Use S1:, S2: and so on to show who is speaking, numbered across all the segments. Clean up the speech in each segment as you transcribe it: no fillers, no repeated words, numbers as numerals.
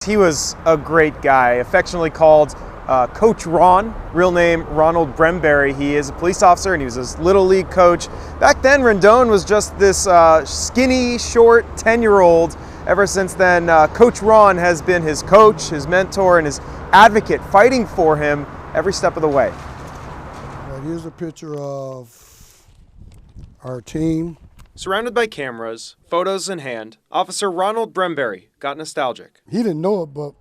S1: he was a great guy, affectionately called Coach Ron, real name Ronald Bremberry. He is a police officer and he was his little league coach. Back then, Rendon was just this skinny, short 10-year-old. Ever since then, Coach Ron has been his coach, his mentor, and his advocate, fighting for him every step of the way.
S2: Right, here's a picture of our team.
S1: Surrounded by cameras, photos in hand, Officer Ronald Bremberry got nostalgic.
S2: He didn't know it, but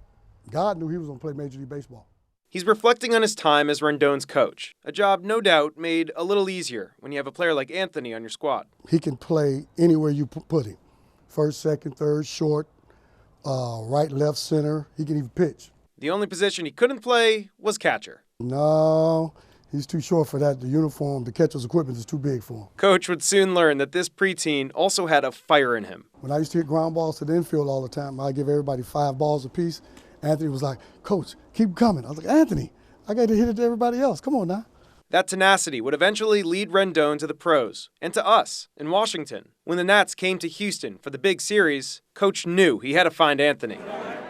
S2: God knew he was going to play Major League Baseball.
S1: He's reflecting on his time as Rendon's coach, a job no doubt made a little easier when you have a player like Anthony on your squad.
S2: He can play anywhere you put him. First, second, third, short, right, left, center. He can even pitch.
S1: The only position he couldn't play was catcher.
S2: No, he's too short for that. The uniform, the catcher's equipment is too big for him.
S1: Coach would soon learn that this preteen also had a fire in him.
S2: When I used to hit ground balls to the infield all the time, I'd give everybody 5 balls apiece. Anthony was like, Coach, keep coming. I was like, Anthony, I got to hit it to everybody else. Come on now.
S1: That tenacity would eventually lead Rendon to the pros and to us in Washington. When the Nats came to Houston for the big series, Coach knew he had to find Anthony.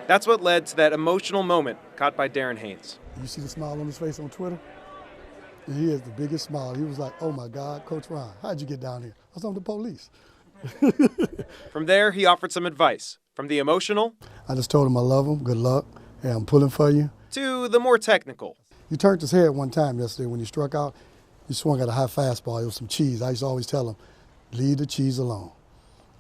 S1: That's what led to that emotional moment caught by Darren Haynes.
S2: You see the smile on his face on Twitter? He has the biggest smile. He was like, oh my God, Coach Ron, how'd you get down here? I was on the police.
S1: From there, he offered some advice. From the emotional,
S2: I just told him I love him, good luck, hey, I'm pulling for you,
S1: to the more technical.
S2: You turned his head one time yesterday when you struck out. You swung at a high fastball. It was some cheese. I used to always tell him, leave the cheese alone.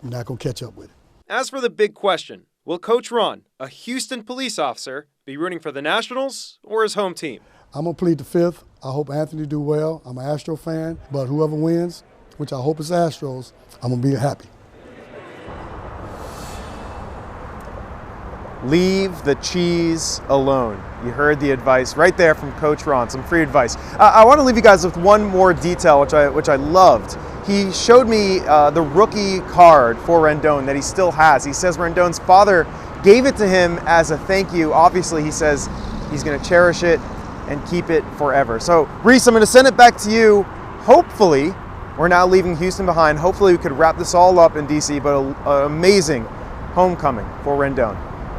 S2: You're not going to catch up with it.
S1: As for the big question, will Coach Ron, a Houston police officer, be rooting for the Nationals or his home team?
S2: I'm going to plead the fifth. I hope Anthony do well. I'm an Astro fan, but whoever wins, which I hope is Astros, I'm going to be happy.
S1: Leave the cheese alone. You heard the advice right there from Coach Ron, some free advice. I want to leave you guys with one more detail, which I loved. He showed me the rookie card for Rendon that he still has. He says Rendon's father gave it to him as a thank you. Obviously, he says he's going to cherish it and keep it forever. So, Reese, I'm going to send it back to you. Hopefully, we're now leaving Houston behind. Hopefully, we could wrap this all up in D.C., but an amazing homecoming for Rendon.